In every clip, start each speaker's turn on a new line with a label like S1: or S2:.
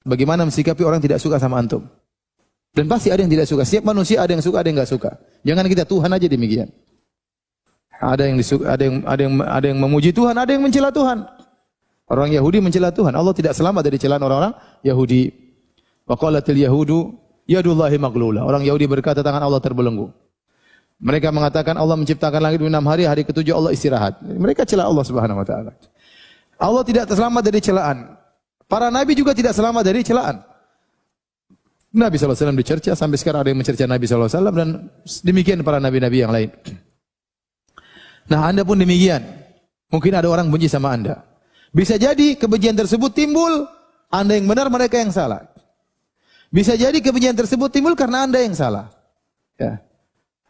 S1: Bagaimana mensikapi orang tidak suka sama antum? Dan pasti ada yang tidak suka. Setiap manusia ada yang suka, ada yang enggak suka. Jangan kita Tuhan aja demikian. Ada yang disuka, ada yang memuji Tuhan, ada yang mencela Tuhan. Orang Yahudi mencela Tuhan. Allah tidak selamat dari celaan orang-orang Yahudi. Wa qalatil yahudu yadullahi maghlula. Orang Yahudi berkata tangan Allah terbelenggu. Mereka mengatakan Allah menciptakan langit 6 hari, hari ke-7 Allah istirahat. Mereka cela Allah Subhanahu wa taala. Allah tidak selamat dari celaan. Para nabi juga tidak selamat dari celaan. Nabi SAW dicerca, sampai sekarang ada yang mencerca Nabi SAW, dan demikian para nabi-nabi yang lain. Nah, Anda pun demikian. Mungkin ada orang benci sama Anda. Bisa jadi kebencian tersebut timbul, Anda yang benar, mereka yang salah. Bisa jadi kebencian tersebut timbul karena Anda yang salah. Ya.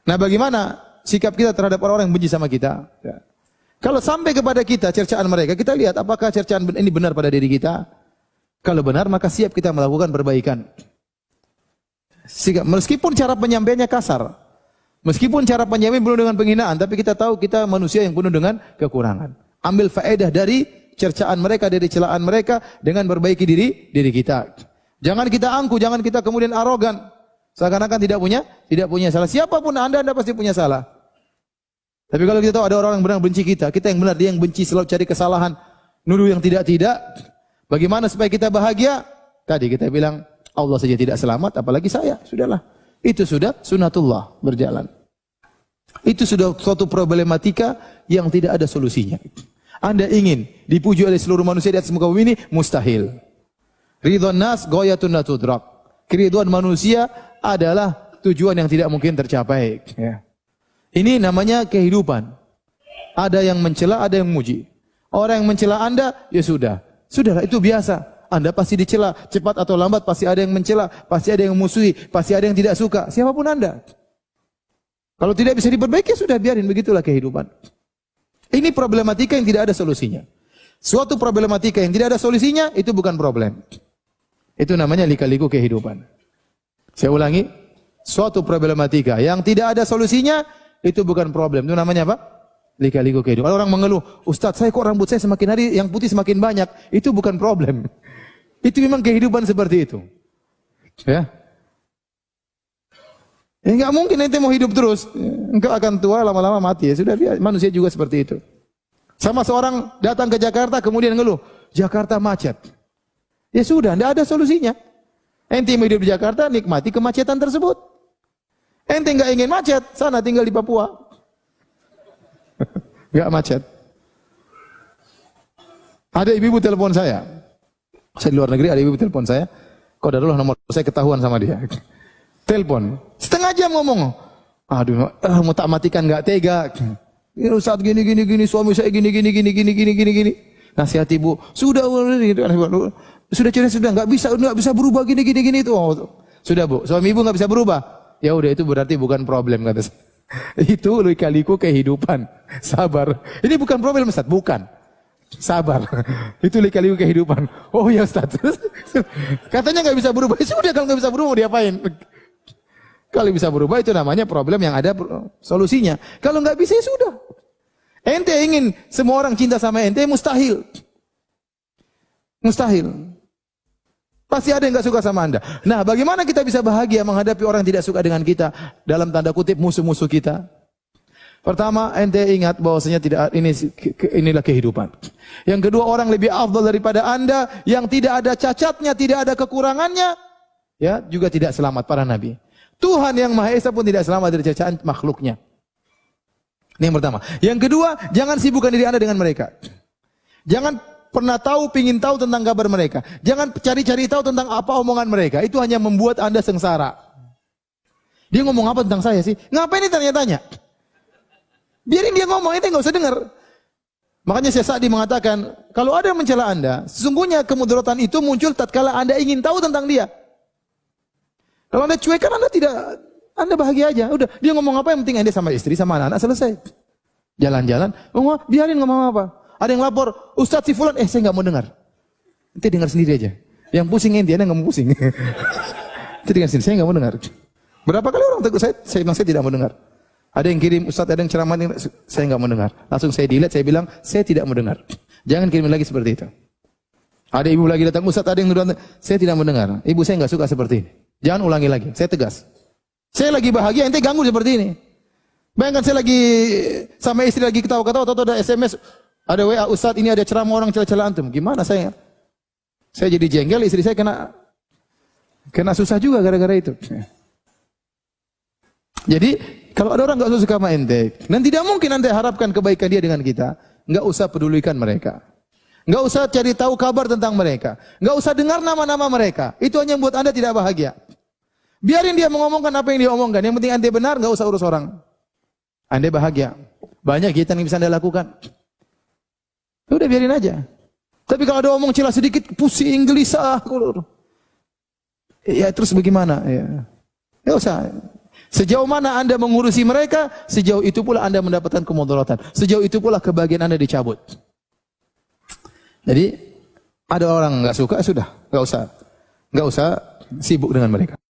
S1: Nah, bagaimana sikap kita terhadap orang-orang yang benci sama kita? Ya. Kalau sampai kepada kita cercaan mereka, kita lihat apakah cercaan ini benar pada diri kita. Kalau benar, maka siap kita melakukan perbaikan. Meskipun cara penyampaiannya kasar, meskipun cara penyampaian penuh dengan penghinaan, tapi kita tahu kita manusia yang penuh dengan kekurangan. Ambil faedah dari cercaan mereka, dari celaan mereka, dengan perbaiki diri kita. Jangan kita angku, jangan kita kemudian arogan, seakan-akan tidak punya salah. Siapapun Anda pasti punya salah. Tapi kalau kita tahu ada orang yang benar benci kita yang benar, dia yang benci, selalu cari kesalahan, nuduh yang tidak. Bagaimana supaya kita bahagia? Tadi kita bilang, Allah saja tidak selamat, apalagi saya. Sudahlah. Itu sudah sunatullah berjalan. Itu sudah suatu problematika yang tidak ada solusinya. Anda ingin dipuji oleh seluruh manusia di atas muka bumi ini? Mustahil. Ridwan nas ghayatun la tudrak. Keridhaan manusia adalah tujuan yang tidak mungkin tercapai. Ya. Ini namanya kehidupan. Ada yang mencela, ada yang memuji. Orang yang mencela Anda, ya sudah. Sudahlah, itu biasa. Anda pasti dicela, cepat atau lambat pasti ada yang mencela, pasti ada yang memusuhi, pasti ada yang tidak suka. Siapapun Anda. Kalau tidak bisa diperbaiki, sudah biarin, begitulah kehidupan. Ini problematika yang tidak ada solusinya. Suatu problematika yang tidak ada solusinya, itu bukan problem. Itu namanya lika-liku kehidupan. Saya ulangi, suatu problematika yang tidak ada solusinya, itu bukan problem. Itu namanya apa? Lika-liku kehidupan. Orang mengeluh, Ustaz, saya kok rambut saya semakin hari yang putih semakin banyak. Itu bukan problem. Itu memang kehidupan seperti itu. Ya. Ya enggak mungkin ente mau hidup terus. Engkau akan tua, lama-lama mati. Ya sudah, manusia juga seperti itu. Sama seorang datang ke Jakarta kemudian ngeluh, Jakarta macet. Ya sudah, enggak ada solusinya. Ente mau hidup di Jakarta, nikmati kemacetan tersebut. Ente enggak ingin macet, sana tinggal di Papua. Enggak macet. Ada ibu-ibu telepon saya. Saya di luar negeri, ada ibu telepon saya. Qadarullah nomor saya ketahuan sama dia. Telepon. Setengah jam ngomong. Aduh, mau tak matikan enggak tega. Ustaz gini, suami saya gini. Nasihat ibu. Sudah cerita sudah enggak bisa berubah gini itu. Sudah Bu, suami ibu enggak bisa berubah. Ya udah, itu berarti bukan problem kata saya. Itu lika-liku kehidupan. Sabar. Ini bukan problem Ustaz, bukan. Sabar. Itu lika-liku kehidupan. Oh ya Ustaz. Katanya enggak bisa berubah. Sudah, kalau enggak bisa berubah mau diapain? Kalau bisa berubah itu namanya problem yang ada solusinya. Kalau enggak bisa ya sudah. Ente ingin semua orang cinta sama ente, mustahil. Mustahil. Pasti ada yang enggak suka sama Anda. Nah, bagaimana kita bisa bahagia menghadapi orang yang tidak suka dengan kita, dalam tanda kutip musuh-musuh kita? Pertama, ente ingat bahwasanya inilah kehidupan. Yang kedua, orang lebih afdal daripada Anda yang tidak ada cacatnya, tidak ada kekurangannya, ya, juga tidak selamat para nabi. Tuhan yang Maha Esa pun tidak selamat dari cacaan makhluknya. Ini yang pertama. Yang kedua, jangan sibukkan diri Anda dengan mereka. Jangan pernah pingin tahu tentang kabar mereka. Jangan cari-cari tahu tentang apa omongan mereka. Itu hanya membuat Anda sengsara. Dia ngomong apa tentang saya sih? Ngapain ini tanya-tanya? Biarin dia ngomong, itu nggak usah dengar. Makanya Syekh Sa'di mengatakan, kalau ada yang mencela Anda, sesungguhnya kemudaratan itu muncul tatkala Anda ingin tahu tentang dia. Kalau Anda cuekkan, Anda bahagia aja. Udah, dia ngomong apa yang penting Anda sama istri, sama anak-anak, selesai. Jalan-jalan, biarin ngomong apa. Ada yang lapor, Ustaz si fulan, saya nggak mau dengar. Nanti dengar sendiri aja. Yang pusing Anda nggak mau pusing. Nanti dengar sendiri, saya nggak mau dengar. Berapa kali orang tegur saya bilang saya tidak mau dengar. Ada yang kirim, Ustaz ada yang ceramah, saya nggak mau dengar. Langsung saya delete, saya bilang, saya tidak mau dengar. Jangan kirim lagi seperti itu. Ada ibu lagi datang, Ustaz ada yang nuduh. Saya tidak mendengar. Ibu saya enggak suka seperti ini. Jangan ulangi lagi. Saya tegas. Saya lagi bahagia, ente ganggu seperti ini. Bayangkan saya lagi sama istri lagi ketawa-ketawa, atau ada SMS, ada WA, Ustaz ini ada ceramah orang celah-celah antum. Gimana saya? Saya jadi jengkel, istri saya kena susah juga gara-gara itu. Jadi kalau ada orang enggak suka sama ente, dan tidak mungkin ente harapkan kebaikan dia dengan kita, enggak usah pedulikan mereka. Enggak usah cari tahu kabar tentang mereka. Enggak usah dengar nama-nama mereka. Itu hanya membuat Anda tidak bahagia. Biarin dia mengomongkan apa yang dia omongkan. Yang penting Anda benar, enggak usah urus orang. Anda bahagia. Banyak kita yang bisa Anda lakukan. Udah biarin aja. Tapi kalau ada omong celah sedikit, pusing, gelisah. Ya terus bagaimana? Ya. Enggak usah. Sejauh mana Anda mengurusi mereka, sejauh itu pula Anda mendapatkan kemudaratan. Sejauh itu pula kebahagiaan Anda dicabut. Jadi ada orang enggak suka, sudah, enggak usah sibuk dengan mereka.